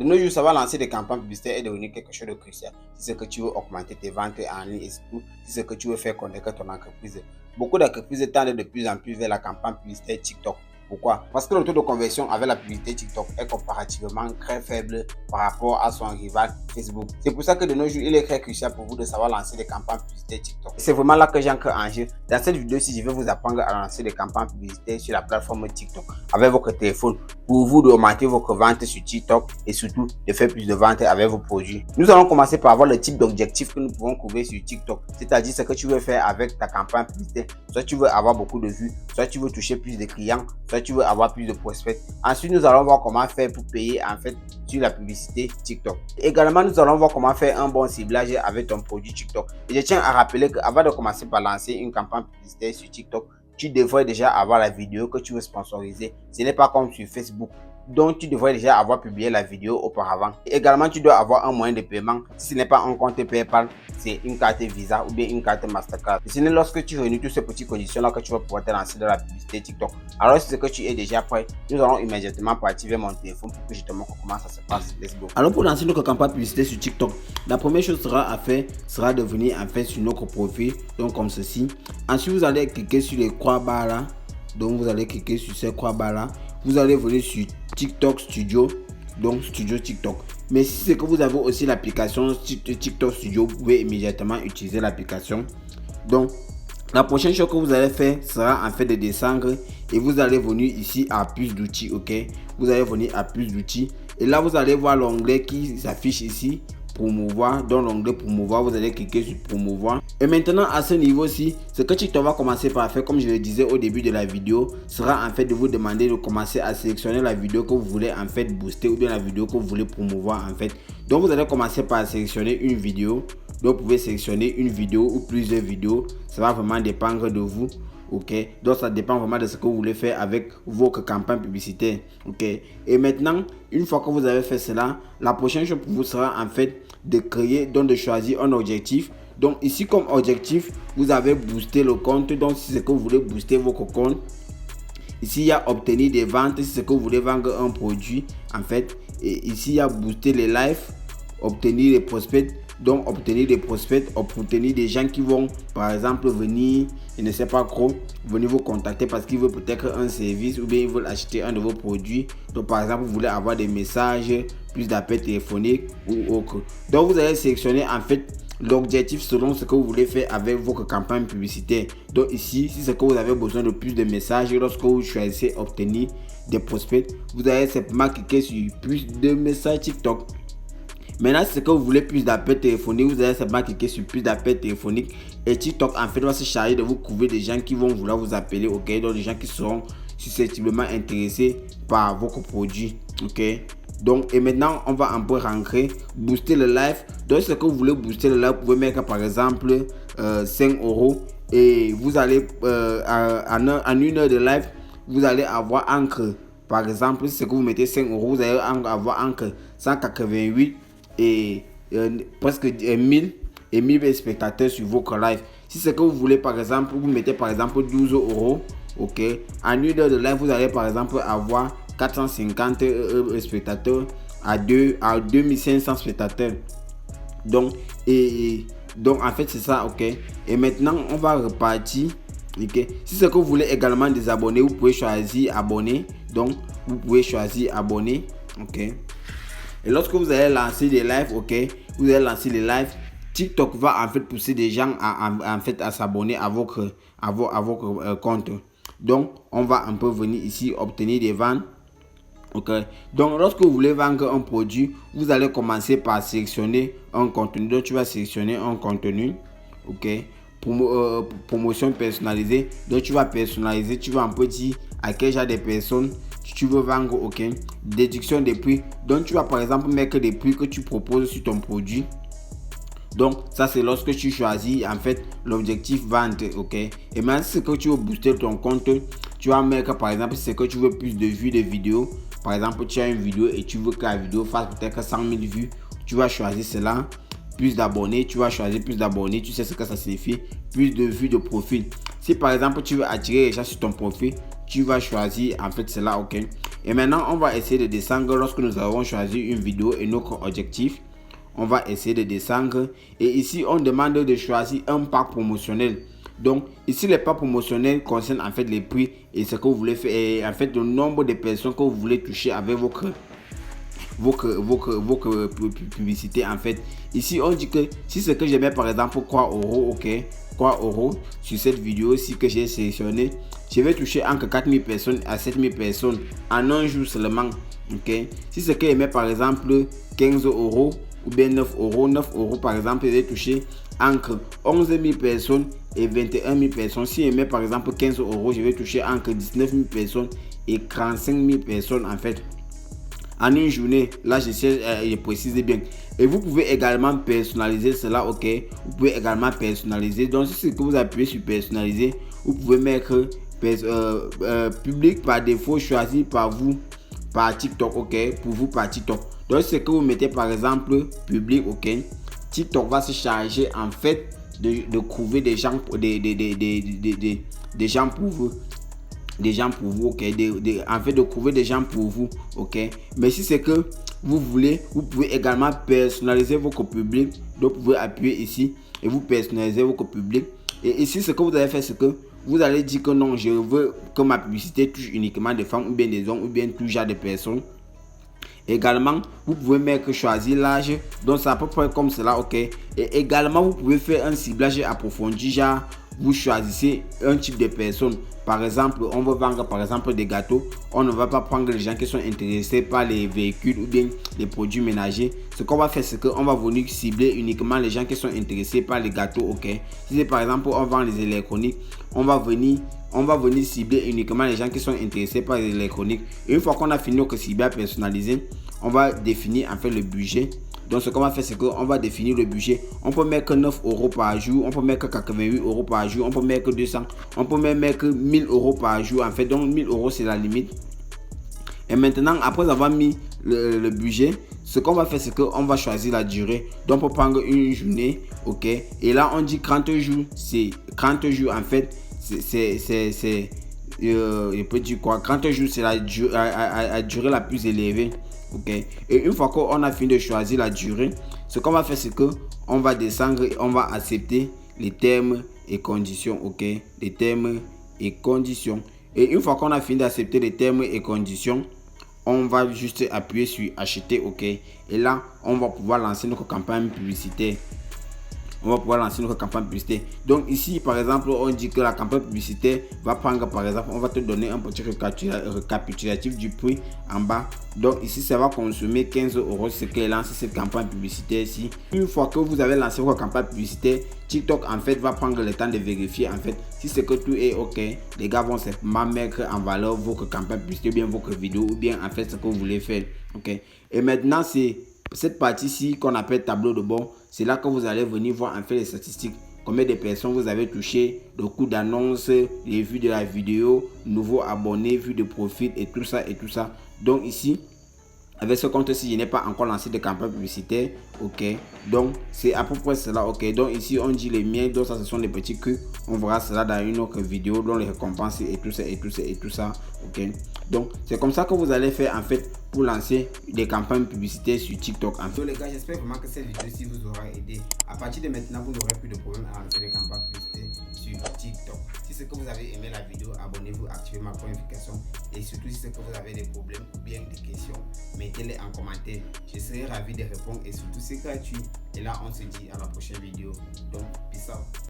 De nos jours, ça va lancer des campagnes publicitaires est devenu quelque chose de crucial. Si c'est que tu veux augmenter tes ventes en ligne et surtout, si c'est que tu veux faire connaître ton entreprise. Beaucoup d'entreprises tendent de plus en plus vers la campagne publicitaire TikTok. Pourquoi? Parce que le taux de conversion avec la publicité TikTok est comparativement très faible par rapport à son rival Facebook. C'est pour ça que de nos jours, il est très crucial pour vous de savoir lancer des campagnes publicitaires TikTok. C'est vraiment là que j'entre en jeu. Dans cette vidéo-ci, je vais vous apprendre à lancer des campagnes publicitaires sur la plateforme TikTok avec votre téléphone pour vous d'augmenter votre vente sur TikTok et surtout de faire plus de ventes avec vos produits. Nous allons commencer par voir le type d'objectif que nous pouvons couvrir sur TikTok, c'est-à-dire ce que tu veux faire avec ta campagne publicitaire. Soit tu veux avoir beaucoup de vues, soit tu veux toucher plus de clients, soit tu veux avoir plus de prospects. Ensuite, nous allons voir comment faire pour payer en fait sur la publicité TikTok. Également, nous allons voir comment faire un bon ciblage avec ton produit TikTok. Et je tiens à rappeler qu'avant de commencer par lancer une campagne publicitaire sur TikTok, tu devrais déjà avoir la vidéo que tu veux sponsoriser. Ce n'est pas comme sur Facebook. Donc, tu devrais déjà avoir publié la vidéo auparavant. Également, tu dois avoir un moyen de paiement. Si ce n'est pas un compte PayPal, c'est une carte Visa ou bien une carte Mastercard. Et ce n'est lorsque tu réunis toutes ces petites conditions-là que tu vas pouvoir te lancer dans la publicité TikTok. Alors, si c'est que tu es déjà prêt, nous allons immédiatement partir vers mon téléphone pour que je te montre comment ça se passe. Let's go. Alors, pour lancer notre campagne publicité sur TikTok, la première chose à faire sera de venir en fait sur notre profil, donc comme ceci. Ensuite, vous allez cliquer sur les croix barres là. Donc, vous allez cliquer sur ces croix barres là. Vous allez venir sur TikTok Studio, donc Studio TikTok. Mais si c'est que vous avez aussi l'application TikTok Studio, vous pouvez immédiatement utiliser l'application. Donc, la prochaine chose que vous allez faire sera en fait de descendre et vous allez venir ici à plus d'outils, ok? Vous allez venir à plus d'outils et là vous allez voir l'onglet qui s'affiche ici. Promouvoir, dans l'onglet promouvoir, vous allez cliquer sur promouvoir. Et maintenant à ce niveau-ci, ce que TikTok va commencer par faire, comme je le disais au début de la vidéo, sera en fait de vous demander de commencer à sélectionner la vidéo que vous voulez en fait booster ou bien la vidéo que vous voulez promouvoir en fait. Donc vous allez commencer par sélectionner une vidéo. Donc vous pouvez sélectionner une vidéo ou plusieurs vidéos, ça va vraiment dépendre de vous. Ok, donc ça dépend vraiment de ce que vous voulez faire avec votre campagne publicitaire. Ok, et maintenant une fois que vous avez fait cela, la prochaine chose pour vous sera en fait de créer, donc de choisir un objectif. Donc ici comme objectif, vous avez boosté le compte. Donc si c'est que vous voulez booster votre compte, ici il y a obtenir des ventes si c'est que vous voulez vendre un produit en fait. Et ici il y a booster les lives, obtenir les prospects. Donc obtenir des prospects, obtenir des gens qui vont par exemple venir, je ne sais pas trop, venir vous contacter parce qu'ils veulent peut-être un service ou bien ils veulent acheter un de vos produits. Donc par exemple vous voulez avoir des messages, plus d'appels téléphoniques ou autre. Donc vous allez sélectionner en fait l'objectif selon ce que vous voulez faire avec votre campagne publicitaire. Donc ici, si c'est que vous avez besoin de plus de messages, lorsque vous choisissez obtenir des prospects, vous allez simplement cliquer sur plus de messages TikTok. Maintenant, si c'est que vous voulez plus d'appels téléphoniques, vous allez simplement cliquer sur plus d'appels téléphoniques et TikTok en fait va se charger de vous couvrir des gens qui vont vouloir vous appeler, ok? Donc des gens qui seront susceptiblement intéressés par votre produit, ok? Donc et maintenant on va un peu rentrer, booster le live. Donc ce que vous voulez booster le live, vous pouvez mettre par exemple 5 € et vous allez en une heure de live, vous allez avoir entre, par exemple, si c'est que vous mettez 5 €, vous allez avoir entre 188 et presque 1000 spectateurs sur votre live. Si c'est que vous voulez par exemple, vous mettez par exemple 12 €, ok, en une heure de live, vous allez par exemple avoir 450 spectateurs à 2500 spectateurs. Donc donc en fait c'est ça, ok. Et maintenant on va repartir, ok. Si c'est que vous voulez également désabonner, vous pouvez choisir abonner. Donc vous pouvez choisir abonner, ok. Et lorsque vous allez lancer des lives, ok, vous allez lancer les lives, TikTok va en fait pousser des gens à s'abonner à votre compte. Donc on va un peu venir ici obtenir des ventes. Ok, donc lorsque vous voulez vendre un produit, vous allez commencer par sélectionner un contenu. Donc tu vas sélectionner un contenu, ok, promotion personnalisée. Donc tu vas personnaliser, tu vas un peu dire à quel genre de personnes tu veux vendre, ok. Déduction des prix, donc tu vas par exemple mettre des prix que tu proposes sur ton produit. Donc ça c'est lorsque tu choisis en fait l'objectif vente, ok. Et maintenant si c'est que tu veux booster ton compte, tu vas mettre par exemple si c'est que tu veux plus de vues de vidéos. Par exemple tu as une vidéo et tu veux que la vidéo fasse peut-être 100 000 vues, tu vas choisir cela. Plus d'abonnés, tu vas choisir plus d'abonnés, tu sais ce que ça signifie, plus de vues de profil. Si par exemple tu veux attirer les gens sur ton profil, tu vas choisir en fait cela, ok. Et maintenant, on va essayer de descendre lorsque nous avons choisi une vidéo et notre objectif. On va essayer de descendre. Et ici, on demande de choisir un pack promotionnel. Donc, ici, les packs promotionnels concernent en fait les prix et ce que vous voulez faire. Et en fait, le nombre de personnes que vous voulez toucher avec votre publicité en fait. Ici, on dit que si ce que je mets par exemple 3 €, ok, 3 € sur cette vidéo ci que j'ai sélectionné, je vais toucher entre 4000 personnes à 7000 personnes en un jour seulement. Ok, si ce que je mets par exemple 15 € ou bien 9 €, 9 € par exemple, je vais toucher entre 11 000 personnes et 21 000 personnes. Si je mets par exemple 15 €, je vais toucher entre 19 000 personnes et 35 000 personnes en fait. En une journée, là je précise bien. Et vous pouvez également personnaliser cela, ok. Vous pouvez également personnaliser. Donc si c'est que vous appuyez sur personnaliser, vous pouvez mettre public par défaut choisi par vous par TikTok, ok. Pour vous par TikTok. Donc c'est que vous mettez par exemple public, ok. TikTok va se charger en fait de trouver des gens, des gens pour vous. Des gens pour vous, ok, en fait de trouver des gens pour vous, ok. Mais si c'est que vous voulez, vous pouvez également personnaliser votre public. Donc vous pouvez appuyer ici et vous personnalisez votre public. Et ici ce que vous allez faire, c'est que vous allez dire que non, je veux que ma publicité touche uniquement des femmes ou bien des hommes ou bien tout genre de personnes. Également, vous pouvez mettre choisir l'âge, donc c'est à peu près comme cela, ok. Et également, vous pouvez faire un ciblage approfondi, genre vous choisissez un type de personne. Par exemple, on veut vendre par exemple des gâteaux. On ne va pas prendre les gens qui sont intéressés par les véhicules ou bien les produits ménagers. Ce qu'on va faire, c'est qu'on va venir cibler uniquement les gens qui sont intéressés par les gâteaux, ok. Si c'est par exemple on vend les électroniques, on va venir cibler uniquement les gens qui sont intéressés par les électroniques. Et une fois qu'on a fini notre ciblage personnalisé, on va définir en fait le budget. Donc ce qu'on va faire, c'est qu'on va définir le budget. On peut mettre 9 € par jour, on peut mettre 88 € par jour, on peut mettre 200, on peut même mettre 1000 € par jour en fait. Donc 1000 € c'est la limite. Et maintenant, après avoir mis le budget, ce qu'on va faire, c'est qu'on va choisir la durée. Donc pour prendre une journée, ok. Et là on dit 30 jours, c'est 30 jours en fait. Je peux dire quoi, 30 jours c'est la durée la plus élevée. Ok, et une fois qu'on a fini de choisir la durée, ce qu'on va faire, c'est que on va descendre et on va accepter les termes et conditions. Ok, les termes et conditions. Et une fois qu'on a fini d'accepter les termes et conditions, on va juste appuyer sur acheter. Ok, et là on va pouvoir lancer notre campagne publicitaire. Donc ici par exemple on dit que la campagne publicitaire va prendre par exemple, on va te donner un petit récapitulatif du prix en bas. Donc ici ça va consommer 15 €, c'est qu'elle lance cette campagne publicitaire ici. Une fois que vous avez lancé votre campagne publicitaire, TikTok en fait va prendre le temps de vérifier en fait si c'est que tout est ok. Les gars vont simplement mettre en valeur votre campagne publicitaire, bien votre vidéo ou bien en fait ce que vous voulez faire. Ok, et maintenant c'est cette partie-ci qu'on appelle tableau de bord. C'est là que vous allez venir voir en fait les statistiques. Combien de personnes vous avez touché, le coût d'annonce, les vues de la vidéo, nouveaux abonnés, vues de profil et tout ça et tout ça. Donc ici, avec ce compte-ci, je n'ai pas encore lancé de campagne publicitaire. Ok, donc c'est à peu près cela. Ok, donc ici on dit les miens, donc ça ce sont des petits culs. On verra cela dans une autre vidéo, dont les récompenses et tout ça et tout ça et tout ça. Ok, donc c'est comme ça que vous allez faire en fait pour lancer des campagnes publicitaires sur TikTok. En fait, les gars, j'espère vraiment que cette vidéo-ci vous aura aidé. À partir de maintenant, vous n'aurez plus de problème à lancer des campagnes publicitaires sur TikTok. Si c'est que vous avez aimé la vidéo, abonnez-vous, activez ma notification. Et surtout, si c'est que vous avez des problèmes ou bien des questions, mettez-les en commentaire. Je serai ravi de répondre et surtout c'est gratuit. Et là, on se dit à la prochaine vidéo.